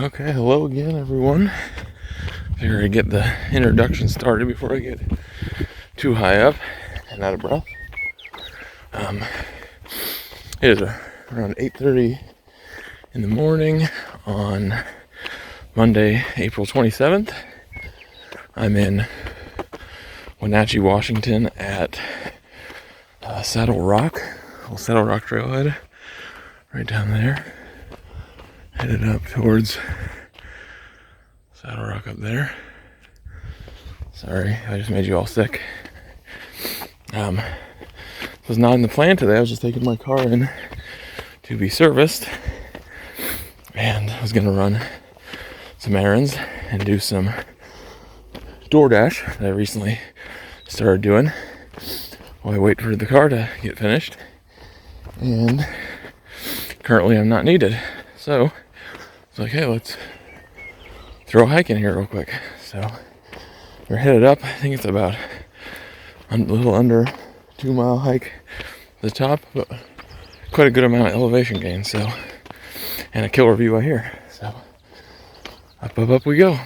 Okay, hello again, everyone. Figure I get the introduction started before I get too high up and out of breath. It is around 8:30 in the morning on Monday, April 27th. I'm in Wenatchee, Washington at Saddle Rock Trailhead, right down there. Headed up towards Saddle Rock up there. Sorry, I just made you all sick. Was not in the plan today. I was just taking my car in to be serviced, and I was gonna run some errands and do some DoorDash that I recently started doing while I wait for the car to get finished. And currently I'm not needed, so it's like, hey, let's throw a hike in here real quick. So we're headed up. I think it's about a little under 2-mile hike to the top, but quite a good amount of elevation gain, so, and a killer view out here. So up we go.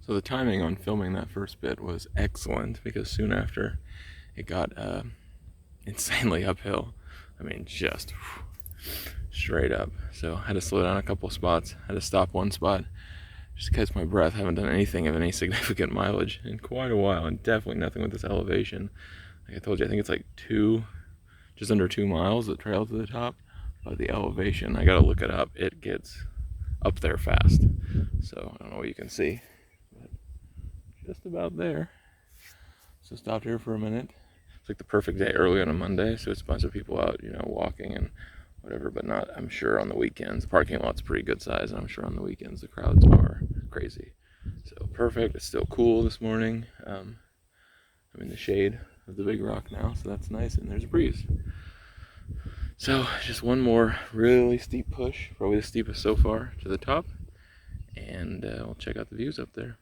So the timing on filming that first bit was excellent, because soon after it got insanely uphill. I mean, just straight up. So I had to slow down a couple spots. I had to stop one spot just to catch my breath. I haven't done anything of any significant mileage in quite a while, and definitely nothing with this elevation. Like I told you, I think it's like just under 2 miles, the trail to the top. But the elevation, I gotta look it up. It gets up there fast. So I don't know what you can see, but just about there. So stopped here for a minute. It's like the perfect day early on a Monday, so it's a bunch of people out, walking and whatever, but not, I'm sure, on the weekends. The parking lot's pretty good size, and I'm sure on the weekends the crowds are crazy. So perfect. It's still cool this morning. I'm in the shade of the big rock now, so that's nice, and there's a breeze. So just one more really steep push, probably the steepest so far, to the top, and we'll check out the views up there.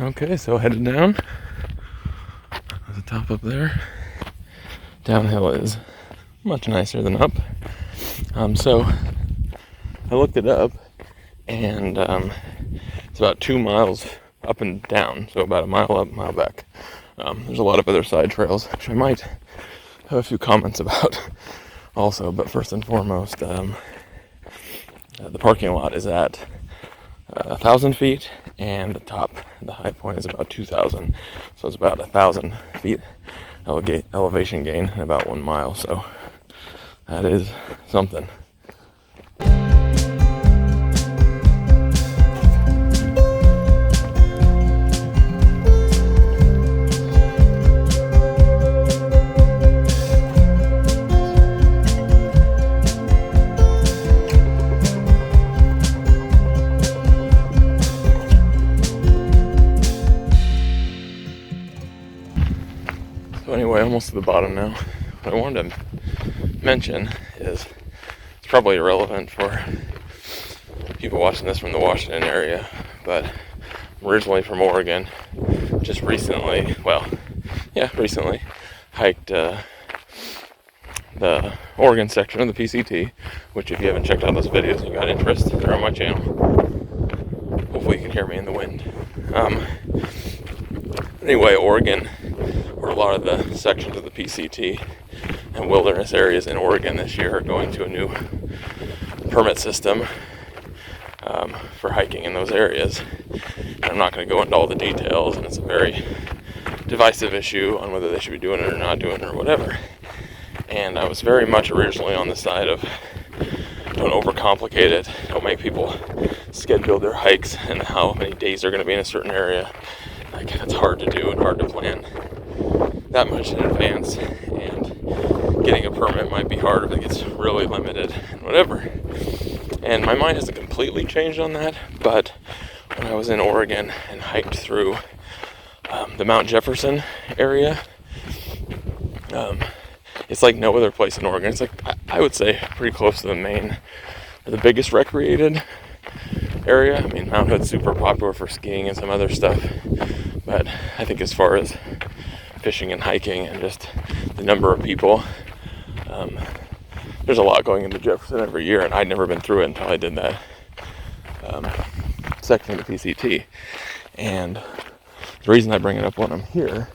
Okay, so headed down. There's a top up there. Downhill is much nicer than up. So I looked it up, and it's about 2 miles up and down, so about a mile up, mile back. There's a lot of other side trails, which I might have a few comments about also, but first and foremost, the parking lot is at 1,000 feet, and the high point is about 2,000, so it's about 1,000 feet elevation gain in about 1 mile, so that is something. So anyway, almost to the bottom now. What I wanted to mention is it's probably irrelevant for people watching this from the Washington area, but I'm originally from Oregon. Just recently hiked the Oregon section of the PCT, which if you haven't checked out those videos and you got interest, they're on my channel. Hopefully you can hear me in the wind. Anyway, Oregon, or a lot of the sections of the PCT and wilderness areas in Oregon this year are going to a new permit system for hiking in those areas. And I'm not going to go into all the details, and it's a very divisive issue on whether they should be doing it or not doing it or whatever. And I was very much originally on the side of don't overcomplicate it, don't make people schedule their hikes and how many days they're going to be in a certain area. Like, it's hard to do and hard to plan that much in advance, and getting a permit might be hard if it gets really limited and whatever. And my mind hasn't completely changed on that, but when I was in Oregon and hiked through the Mount Jefferson area, it's like no other place in Oregon. It's like, I would say, pretty close to the biggest recreated area. I mean, Mount Hood's super popular for skiing and some other stuff, but I think as far as fishing and hiking and just the number of people, there's a lot going into Jefferson every year, and I'd never been through it until I did that section of the PCT. And the reason I bring it up when I'm here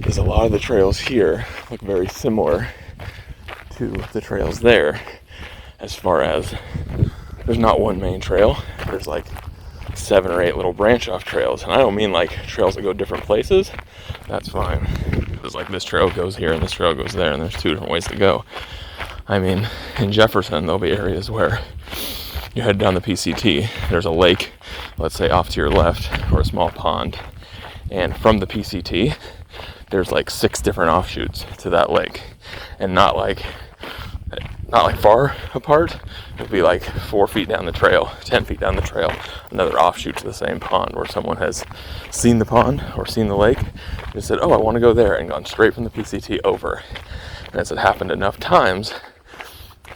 is a lot of the trails here look very similar to the trails there, as far as there's not one main trail, there's like 7 or 8 little branch off trails. And I don't mean like trails that go different places, that's fine. It's like this trail goes here and this trail goes there and there's 2 different ways to go. I mean, in Jefferson there'll be areas where you head down the PCT, there's a lake, let's say off to your left, or a small pond, and from the PCT there's like 6 different offshoots to that lake, and not like far apart. It'd be like 4 feet down the trail, 10 feet down the trail, another offshoot to the same pond, where someone has seen the pond or seen the lake and said, oh, I want to go there, and gone straight from the PCT over. And it's happened enough times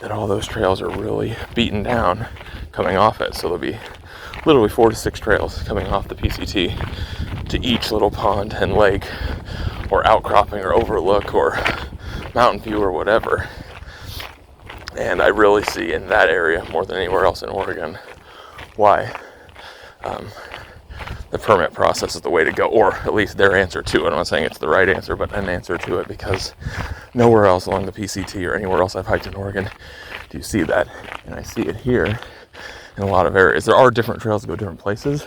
that all those trails are really beaten down coming off it. So there'll be literally 4 to 6 trails coming off the PCT to each little pond and lake or outcropping or overlook or mountain view or whatever. And I really see in that area, more than anywhere else in Oregon, why the permit process is the way to go, or at least their answer to it. I'm not saying it's the right answer, but an answer to it, because nowhere else along the PCT or anywhere else I've hiked in Oregon do you see that. And I see it here in a lot of areas. There are different trails that go different places.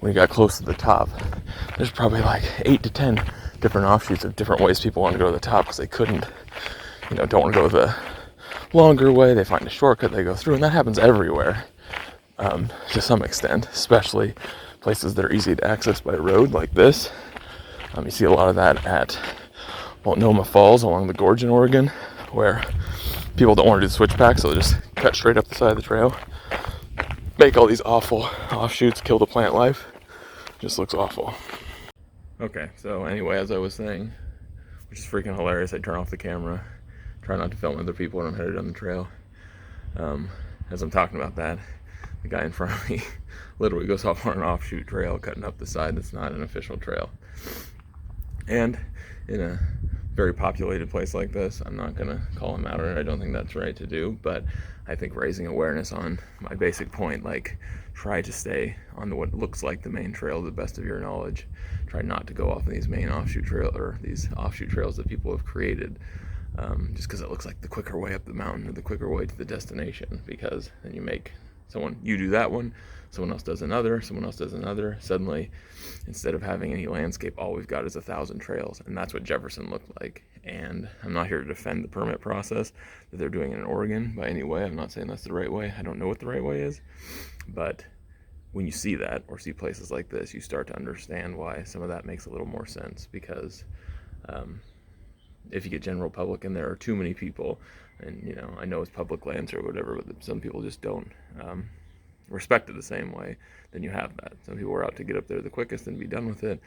When you got close to the top, there's probably like 8 to 10 different offshoots of different ways people want to go to the top, because they couldn't, don't want to go the longer way. They find a shortcut, they go through, and that happens everywhere to some extent, especially places that are easy to access by road like this. You see a lot of that at Multnomah Falls along the gorge in Oregon, where people don't want to do the switchback, so they just cut straight up the side of the trail, make all these awful offshoots, kill the plant life. Just looks awful. Okay, so anyway, as I was saying, which is freaking hilarious, I turn off the camera, try not to film other people when I'm headed on the trail. As I'm talking about that, the guy in front of me literally goes off on an offshoot trail, cutting up the side that's not an official trail. And in a very populated place like this, I'm not going to call him out on it. I don't think that's right to do, but I think raising awareness on my basic point, like try to stay on what looks like the main trail to the best of your knowledge. Try not to go off on these main offshoot trail or these offshoot trails that people have created, just because it looks like the quicker way up the mountain or the quicker way to the destination, because then you do that one, someone else does another, someone else does another. Suddenly, instead of having any landscape, all we've got is 1,000 trails, and that's what Jefferson looked like. And I'm not here to defend the permit process that they're doing in Oregon by any way. I'm not saying that's the right way. I don't know what the right way is, but when you see that or see places like this, you start to understand why some of that makes a little more sense, because if you get general public and there are too many people, and I know it's public lands or whatever, but some people just don't respect it the same way, then you have that. Some people are out to get up there the quickest and be done with it,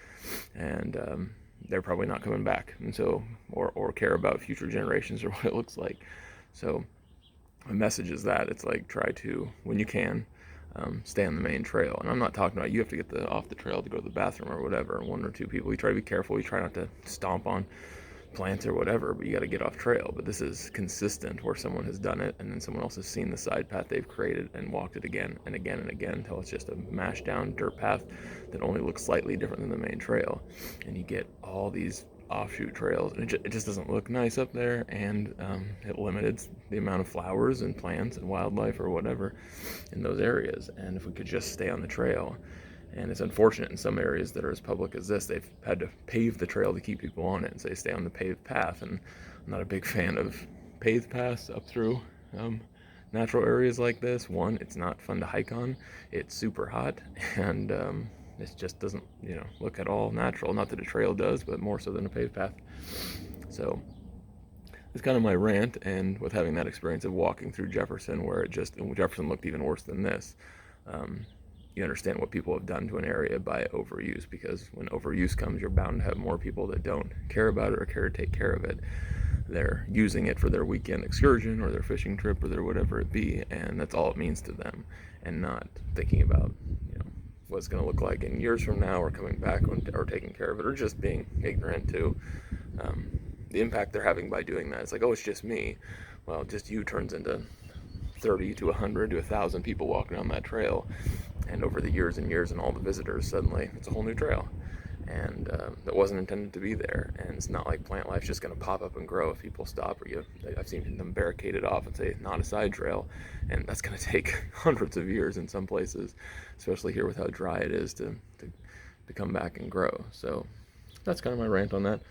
and they're probably not coming back, and so or care about future generations or what it looks like. So my message is that it's like, try to, when you can, stay on the main trail. And I'm not talking about you have to get off the trail to go to the bathroom or whatever. One or two people, you try to be careful. You try not to stomp on plants or whatever, but you got to get off trail. But this is consistent, where someone has done it and then someone else has seen the side path they've created and walked it again and again and again until it's just a mashed down dirt path that only looks slightly different than the main trail. And you get all these offshoot trails, and it just doesn't look nice up there, and it limited the amount of flowers and plants and wildlife or whatever in those areas. And if we could just stay on the trail, and it's unfortunate in some areas that are as public as this, they've had to pave the trail to keep people on it and say stay on the paved path. And I'm not a big fan of paved paths up through natural areas like this. One, it's not fun to hike on, it's super hot, and it just doesn't look at all natural. Not that a trail does, but more so than a paved path. So it's kind of my rant. And with having that experience of walking through Jefferson, where Jefferson looked even worse than this, you understand what people have done to an area by overuse, because when overuse comes, you're bound to have more people that don't care about it or care to take care of it. They're using it for their weekend excursion or their fishing trip or their whatever it be, and that's all it means to them, and not thinking about what it's going to look like in years from now, or coming back or taking care of it, or just being ignorant to the impact they're having by doing that. It's like, oh, it's just me. Well, just you turns into 30 to 100 to 1,000 people walking on that trail, and over the years and years and all the visitors, suddenly it's a whole new trail, and that wasn't intended to be there. And it's not like plant life's just going to pop up and grow if people stop, or I've seen them barricade it off and say not a side trail, and that's going to take hundreds of years in some places, especially here with how dry it is, to come back and grow. So that's kind of my rant on that.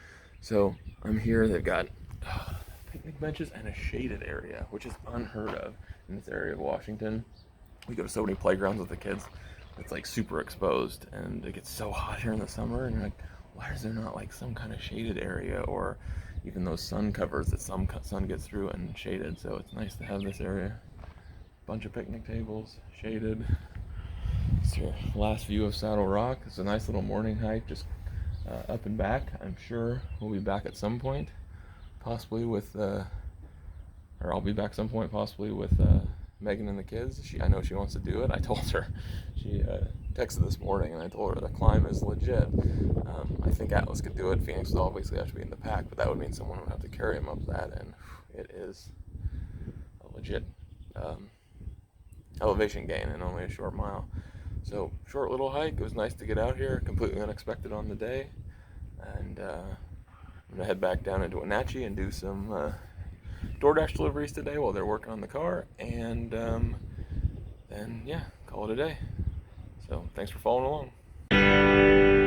So I'm here. They've got picnic benches and a shaded area, which is unheard of in this area of Washington. We go to so many playgrounds with the kids. It's like super exposed, and it gets so hot here in the summer, and you're like, why is there not like some kind of shaded area, or even those sun covers that some sun gets through and shaded? So it's nice to have this area. Bunch of picnic tables, shaded. It's your last view of Saddle Rock. It's a nice little morning hike, just up and back. I'm sure we'll be back at some point, possibly with, or I'll be back some point possibly with Megan and the kids. I know she wants to do it. I told her. She texted this morning, and I told her the climb is legit. I think Atlas could do it. Phoenix would obviously have to be in the pack, but that would mean someone would have to carry him up that, and it is a legit elevation gain in only a short mile. So, short little hike. It was nice to get out here, completely unexpected on the day. And I'm going to head back down into Wenatchee and do some DoorDash deliveries today while they're working on the car. And then, yeah, call it a day. So, thanks for following along.